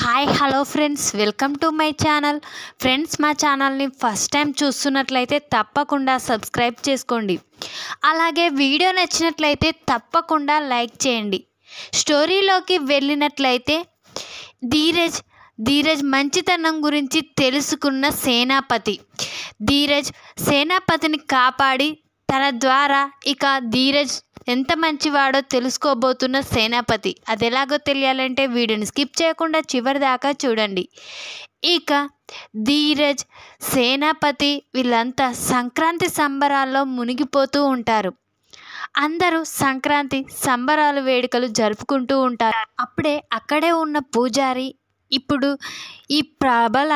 Hi hello friends, welcome to my channel. Friends, మా ఛానల్ని first time చూస్తున్నట్లయితే తప్పకుండా సబ్స్క్రైబ్ చేసుకోండి. అలాగే వీడియో నచ్చినట్లయితే తప్పకుండా లైక్ చేయండి. స్టోరీలోకి వెళ్ళినట్లయితే ధీరజ్ మంచితనం గురించి తెలుసుకున్న సేనాపతి. ధీరజ్ సేనాపతిని కాపాడి తన ద్వారా ఇక ధీరజ్ ఎంత మంచివాడో తెలుసుకోబోతున్న సేనాపతి. అది ఎలాగో తెలియాలంటే వీడియోని స్కిప్ చేయకుండా చివరి దాకా చూడండి. ఇక ధీరజ్, సేనాపతి వీళ్ళంతా సంక్రాంతి సంబరాల్లో మునిగిపోతూ ఉంటారు. అందరూ సంక్రాంతి సంబరాలు వేడుకలు జరుపుకుంటూ ఉంటారు. అప్పుడే అక్కడే ఉన్న పూజారి ఇప్పుడు ఈ ప్రబల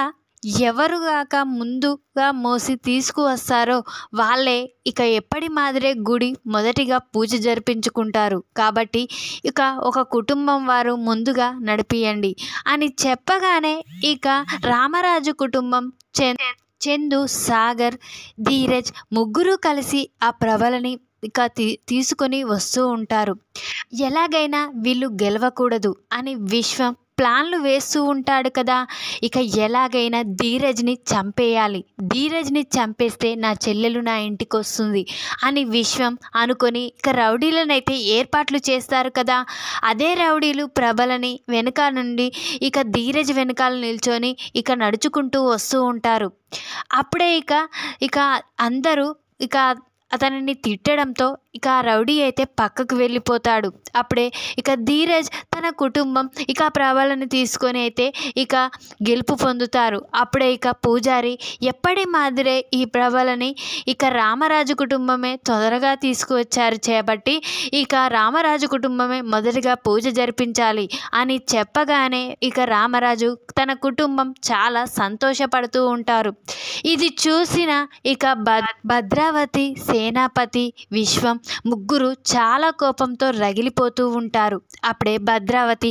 ఎవరుగాక ముందుగా మోసి తీసుకువస్తారో వాళ్ళే ఇక ఎప్పటి మాదిరే గుడి మొదటిగా పూజ జరిపించుకుంటారు. కాబట్టి ఇక ఒక కుటుంబం వారు ముందుగా నడిపియండి అని చెప్పగానే ఇక రామరాజు కుటుంబం చందు, సాగర్, ధీరజ్ ముగ్గురు కలిసి ఆ ప్రబలని ఇక తీసుకొని వస్తూ ఉంటారు. ఎలాగైనా వీళ్ళు గెలవకూడదు అని విశ్వం ప్లాన్లు వేస్తూ ఉంటాడు కదా. ఇక ఎలాగైనా ధీరజ్ని చంపేయాలి, ధీరజ్ని చంపేస్తే నా చెల్లెలు నా ఇంటికి వస్తుంది అని విశ్వం అనుకొని ఇక రౌడీలనైతే ఏర్పాట్లు చేస్తారు కదా. అదే రౌడీలు ప్రబలని వెనక నుండి ఇక ధీరజ్ వెనకాల నిల్చొని ఇక నడుచుకుంటూ వస్తూ ఉంటారు. అప్పుడే ఇక అందరూ ఇక అతనిని తిట్టడంతో ఇక రౌడీ అయితే పక్కకు వెళ్ళిపోతాడు. అప్పుడే ఇక ధీరజ్ తన కుటుంబం ఇక ప్రబలని తీసుకొని అయితే ఇక గెలుపు పొందుతారు. అప్పుడే ఇక పూజారి ఎప్పటి మాదిరే ఈ ప్రబలని ఇక రామరాజు కుటుంబమే తొందరగా తీసుకువచ్చారు చేపట్టి ఇక రామరాజు కుటుంబమే మొదటిగా పూజ జరిపించాలి అని చెప్పగానే ఇక రామరాజు తన కుటుంబం చాలా సంతోషపడుతూ ఉంటారు. ఇది చూసిన ఇక భద్రావతి, సేనాపతి, విశ్వం ముగ్గురు చాలా కోపంతో రగిలిపోతూ ఉంటారు. అప్పుడే భద్రావతి,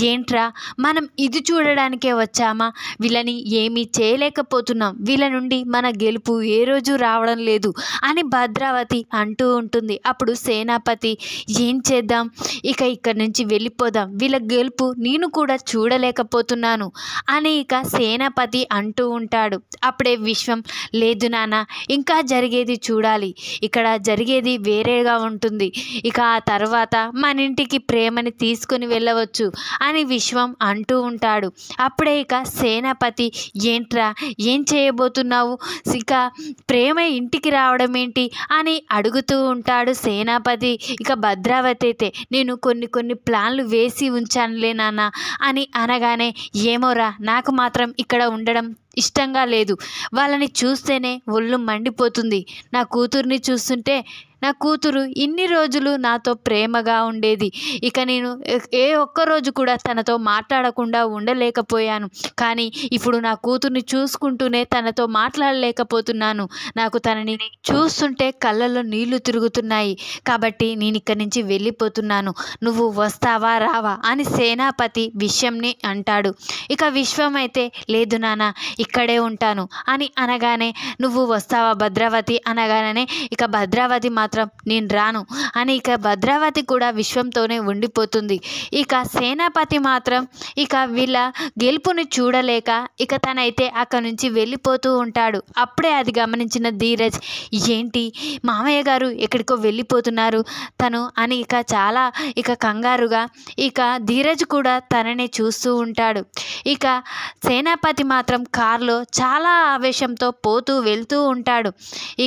ఏంట్రా మనం ఇది చూడడానికే వచ్చామా? వీళ్ళని ఏమీ చేయలేకపోతున్నాం, వీళ్ళ నుండి మన గెలుపు ఏ రోజు రావడం లేదు అని భద్రావతి అంటూ ఉంటుంది. అప్పుడు సేనాపతి, ఏం చేద్దాం, ఇక్కడి నుంచి వెళ్ళిపోదాం, వీళ్ళ గెలుపు నేను కూడా చూడలేకపోతున్నాను అని ఇక సేనాపతి అంటూ ఉంటాడు. అప్పుడే విశ్వం, లేదు నాన్న, ఇంకా జరిగేది చూడాలి, ఇక్కడ జరిగేది వేరేగా ఉంటుంది, ఇక ఆ తర్వాత మన ఇంటికి ప్రేమని తీసుకుని వెళ్ళవచ్చు అని విశ్వం అంటూ ఉంటాడు. అప్పుడే ఇక సేనాపతి, ఏంట్రా ఏం చేయబోతున్నావు, ఇక ప్రేమ ఇంటికి రావడం ఏంటి అని అడుగుతూ ఉంటాడు సేనాపతి. ఇక భద్రావతి అయితే, నేను కొన్ని ప్లాన్లు వేసి ఉంచానులే నాన్న అని అనగానే, ఏమోరా నాకు మాత్రం ఇక్కడ ఉండడం ఇష్టంగా లేదు, వాళ్ళని చూస్తేనే ఒళ్ళు మండిపోతుంది, నా కూతుర్ని చూస్తుంటే నా కూతురు ఇన్ని రోజులు నాతో ప్రేమగా ఉండేది, ఇక నేను ఏ ఒక్కరోజు కూడా తనతో మాట్లాడకుండా ఉండలేకపోయాను, కానీ ఇప్పుడు నా కూతుర్ని చూసుకుంటూనే తనతో మాట్లాడలేకపోతున్నాను, నాకు తనని చూస్తుంటే కళ్ళల్లో నీళ్లు తిరుగుతున్నాయి, కాబట్టి నేను ఇక్కడి నుంచి వెళ్ళిపోతున్నాను, నువ్వు వస్తావా రావా అని సేనాపతి విశ్వంని అంటాడు. ఇక విశ్వం అయితే, లేదు నాన్న ఇక్కడే ఉంటాను అని అనగానే, నువ్వు వస్తావా భద్రావతి అనగానే ఇక భద్రావతి మాత్రం నేను రాను అని ఇక భద్రావతి కూడా విశ్వంతోనే ఉండిపోతుంది. ఇక సేనాపతి మాత్రం ఇక వీళ్ళ గెలుపుని చూడలేక ఇక తనైతే అక్కడి నుంచి వెళ్ళిపోతూ ఉంటాడు. అప్పుడే అది గమనించిన ధీరజ్, ఏంటి మామయ్య గారు ఎక్కడికో వెళ్ళిపోతున్నారు తను అని ఇక చాలా ఇక కంగారుగా ఇక ధీరజ్ కూడా తననే చూస్తూ ఉంటాడు. ఇక సేనాపతి మాత్రం కారులో చాలా ఆవేశంతో వెళ్తూ ఉంటాడు.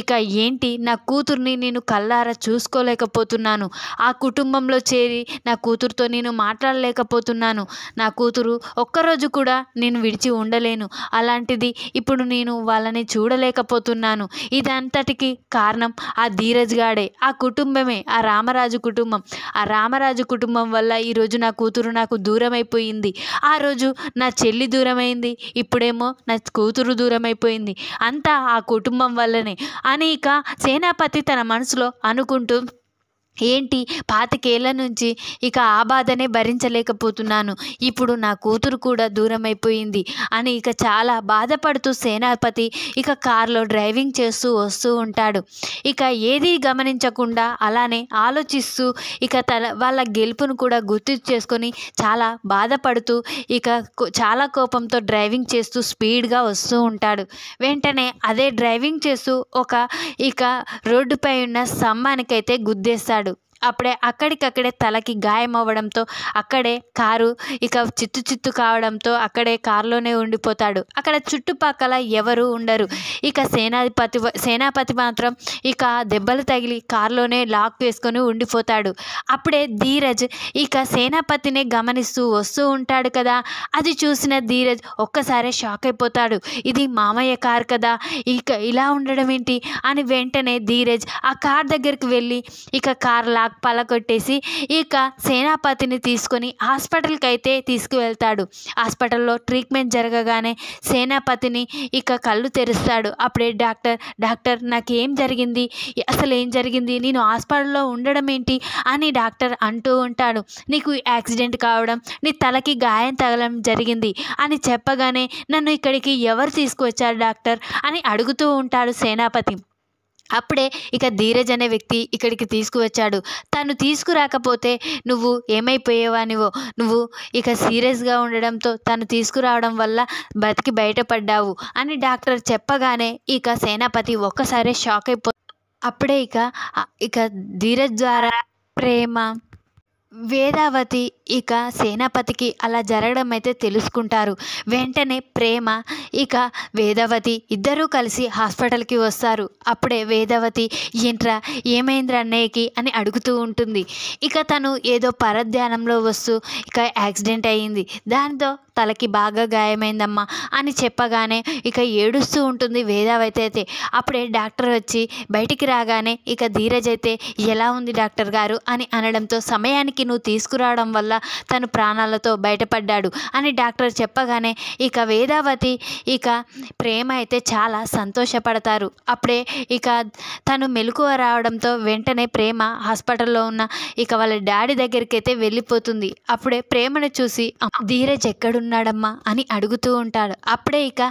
ఇక ఏంటి, నా కూతుర్ని నేను కళ్ళారా చూసుకోలేకపోతున్నాను, ఆ కుటుంబంలో చేరి నా కూతురుతో నేను మాట్లాడలేకపోతున్నాను, నా కూతురు ఒక్కరోజు కూడా నేను విడిచి ఉండలేను, అలాంటిది ఇప్పుడు నేను వాళ్ళని చూడలేకపోతున్నాను, ఇదంతటికి కారణం ఆ ధీరజ్ గాడే, ఆ కుటుంబమే, ఆ రామరాజు కుటుంబం, ఆ రామరాజు కుటుంబం వల్ల ఈరోజు నా కూతురు నాకు దూరం అయిపోయింది, ఆ రోజు నా చెల్లి దూరమైంది, ఇప్పుడేమో నా కూతురు దూరం అయిపోయింది, అంతా ఆ కుటుంబం వల్లనే అని ఇక సేనాపతి తన మనసులో అనుకుంటూ ఏంటి 25 ఏళ్ల నుంచి ఇక ఆ బాధనే భరించలేకపోతున్నాను. ఇప్పుడు నా కూతురు కూడా దూరమైపోయింది అని ఇక చాలా బాధపడుతూ సేనాపతి ఇక కారులో డ్రైవింగ్ చేస్తూ వస్తూ ఉంటాడు. ఇక ఏదీ గమనించకుండా అలానే ఆలోచిస్తూ ఇక వాళ్ళ గెలుపును కూడా గుర్తు చేసుకొని చాలా బాధపడుతూ ఇక చాలా కోపంతో డ్రైవింగ్ చేస్తూ స్పీడ్గా వస్తూ ఉంటాడు. వెంటనే అదే డ్రైవింగ్ చేస్తూ ఇక రోడ్డుపై ఉన్న స్తంభానికైతే గుద్దేస్తాడు. అప్పుడే అక్కడికక్కడే తలకి గాయం అవ్వడంతో అక్కడే కారు ఇక చిత్తు కావడంతో అక్కడే కారులోనే ఉండిపోతాడు. అక్కడ చుట్టుపక్కల ఎవరు ఉండరు. ఇక సేనాపతి మాత్రం ఇక దెబ్బలు తగిలి కారులోనే లాక్ వేసుకొని ఉండిపోతాడు. అప్పుడే ధీరజ్ ఇక సేనాపతినే గమనిస్తూ వస్తూ ఉంటాడు కదా. అది చూసిన ధీరజ్ ఒక్కసారి షాక్ అయిపోతాడు. ఇది మామయ్య కారు కదా, ఇక ఇలా ఉండడం ఏంటి అని వెంటనే ధీరజ్ ఆ కార్ దగ్గరికి వెళ్ళి ఇక కార్ లాక్ పలకొట్టేసి ఇక సేనాపతిని తీసుకొని హాస్పిటల్కి అయితే తీసుకువెళ్తాడు. హాస్పిటల్లో ట్రీట్మెంట్ జరగగానే సేనాపతిని ఇక కళ్ళు తెరుస్తాడు. అప్పుడే డాక్టర్ నాకేం జరిగింది, అసలు ఏం జరిగింది, నేను హాస్పిటల్లో ఉండడం ఏంటి అని డాక్టర్ అంటూ ఉంటాడు. నీకు యాక్సిడెంట్ కావడం, నీ తలకి గాయం తగలడం జరిగింది అని చెప్పగానే నన్ను ఇక్కడికి ఎవరు తీసుకువచ్చారు డాక్టర్ అని అడుగుతూ ఉంటాడు సేనాపతి. అప్పుడే ఇక ధీరజ్ అనే వ్యక్తి ఇక్కడికి తీసుకువచ్చాడు. తను తీసుకురాకపోతే నువ్వు ఏమైపోయేవానివో, నువ్వు ఇక సీరియస్గా ఉండడంతో తను తీసుకురావడం వల్ల బతికి బయటపడ్డావు అని డాక్టర్ చెప్పగానే ఇక సేనాపతి ఒక్కసారి షాక్ అప్పుడే ఇక ధీరజ్ ద్వారా ప్రేమ, వేదావతి ఇక సేనాపతికి అలా జరగడం అయితే తెలుసుకుంటారు. వెంటనే ప్రేమ ఇక వేదావతి ఇద్దరూ కలిసి హాస్పిటల్కి వస్తారు. అప్పుడే వేదావతి ఏంట్రా ఏమైందిరా అన్నయ్యకి అని అడుగుతూ ఉంటుంది. ఇక తను ఏదో పరధ్యానంలో వస్తూ ఇక యాక్సిడెంట్ అయ్యింది, దాంతో తలకి బాగా గాయమైందమ్మా అని చెప్పగానే ఇక ఏడుస్తూ ఉంటుంది వేదావతి అయితే. అప్పుడే డాక్టర్ వచ్చి బయటికి రాగానే ఇక ధీరజ్ అయితే ఎలా ఉంది డాక్టర్ గారు అని అనడంతో సమయానికి నువ్వు తీసుకురావడం వల్ల తను ప్రాణాలతో బయటపడ్డాడు అని డాక్టర్ చెప్పగానే ఇక వేదావతి ఇక ప్రేమ అయితే చాలా సంతోషపడతారు. అప్పుడే ఇక తను మెలకువ రావడంతో వెంటనే ప్రేమ హాస్పిటల్లో ఉన్న ఇక వాళ్ళ డాడీ దగ్గరికి అయితే వెళ్ళిపోతుంది. అప్పుడే ప్రేమను చూసి ధీరజ్ ఎక్కడున్నాడమ్మా అని అడుగుతూ ఉంటాడు. అప్పుడే ఇక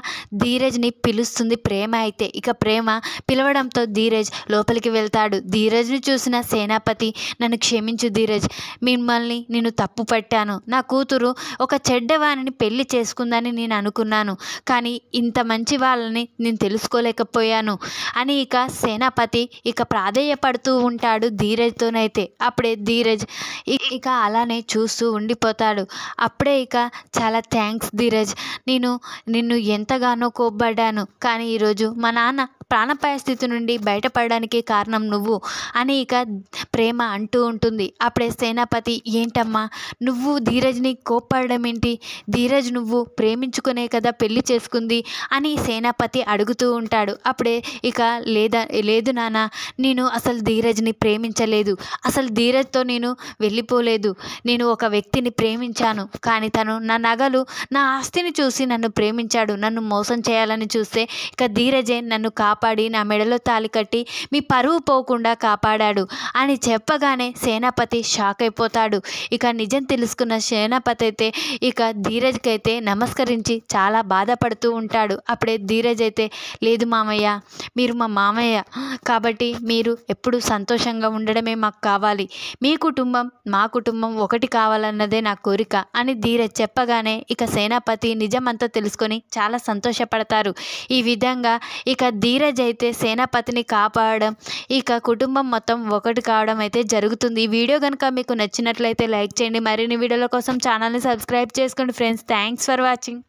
ధీరజ్ని పిలుస్తుంది ప్రేమ అయితే. ఇక ప్రేమ పిలవడంతో ధీరజ్ లోపలికి వెళ్తాడు. ధీరజ్ని చూసిన సేనాపతి నన్ను క్షమించు ధీరజ్, మిమ్మల్ని నేను తప్పు పట్టాను, నా కూతురు ఒక చెడ్డవాణిని పెళ్లి చేసుకుందని నేను అనుకున్నాను, కానీ ఇంత మంచి వాళ్ళని నేను తెలుసుకోలేకపోయాను అని ఇక సేనాపతి ఇక ప్రాధేయపడుతూ ఉంటాడు ధీరజ్తోనైతే. అప్పుడే ధీరజ్ ఇక అలానే చూస్తూ ఉండిపోతాడు. అప్పుడే ఇక చాలా థ్యాంక్స్ ధీరజ్, నిన్ను ఎంతగానో కోప్పడ్డాను, కానీ ఈరోజు మా నాన్న ప్రాణాపాయ స్థితి నుండి బయటపడడానికి కారణం నువ్వు అని ఇక ప్రేమ అంటూ ఉంటుంది. అప్పుడే సేనాపతి ఏంటమ్మా నువ్వు ధీరజ్ని కోప్పడడం ఏంటి, ధీరజ్ నువ్వు ప్రేమించుకునే కదా పెళ్లి చేసుకుంది అని సేనాపతి అడుగుతూ ఉంటాడు. అప్పుడే ఇక లేదు నాన్న, నేను అసలు ధీరజ్ని ప్రేమించలేదు, అసలు ధీరజ్తో నేను వెళ్ళిపోలేదు, నేను ఒక వ్యక్తిని ప్రేమించాను, కానీ తను నా నగలు నా ఆస్తిని చూసి నన్ను ప్రేమించాడు, నన్ను మోసం చేయాలని చూస్తే ఇక ధీరజే నన్ను కాపాడి నా మెడలో తాళి కట్టి మీ పరువు పోకుండా కాపాడాడు అని చెప్పగానే సేనాపతి షాక్ అయిపోతాడు. ఇక నిజం తెలుసుకున్న సేనాపతి అయితే ఇక ధీరజ్కి అయితే నమస్కరించి చాలా బాధపడుతూ ఉంటాడు. అప్పుడే ధీరజ్ అయితే లేదు మామయ్య, మీరు మా మామయ్య కాబట్టి మీరు ఎప్పుడు సంతోషంగా ఉండడమే మాకు కావాలి, మీ కుటుంబం మా కుటుంబం ఒకటి కావాలన్నదే నా కోరిక అని ధీరజ్ చెప్పగానే ఇక సేనాపతి నిజమంతా తెలుసుకొని చాలా సంతోషపడతారు. ఈ విధంగా ఇక ధీరజ్ అయితే సేనాపతిని కాపాడడం ఇక కుటుంబం మొత్తం ఒకటి కావడం అయితే జరుగుతుంది. ఈ వీడియో కనుక మీకు నచ్చినట్లయితే లైక్ చేయండి. మరిన్ని వీడియోల కోసం ఛానల్ని సబ్స్క్రైబ్ చేసుకోండి ఫ్రెండ్స్. Thanks for watching.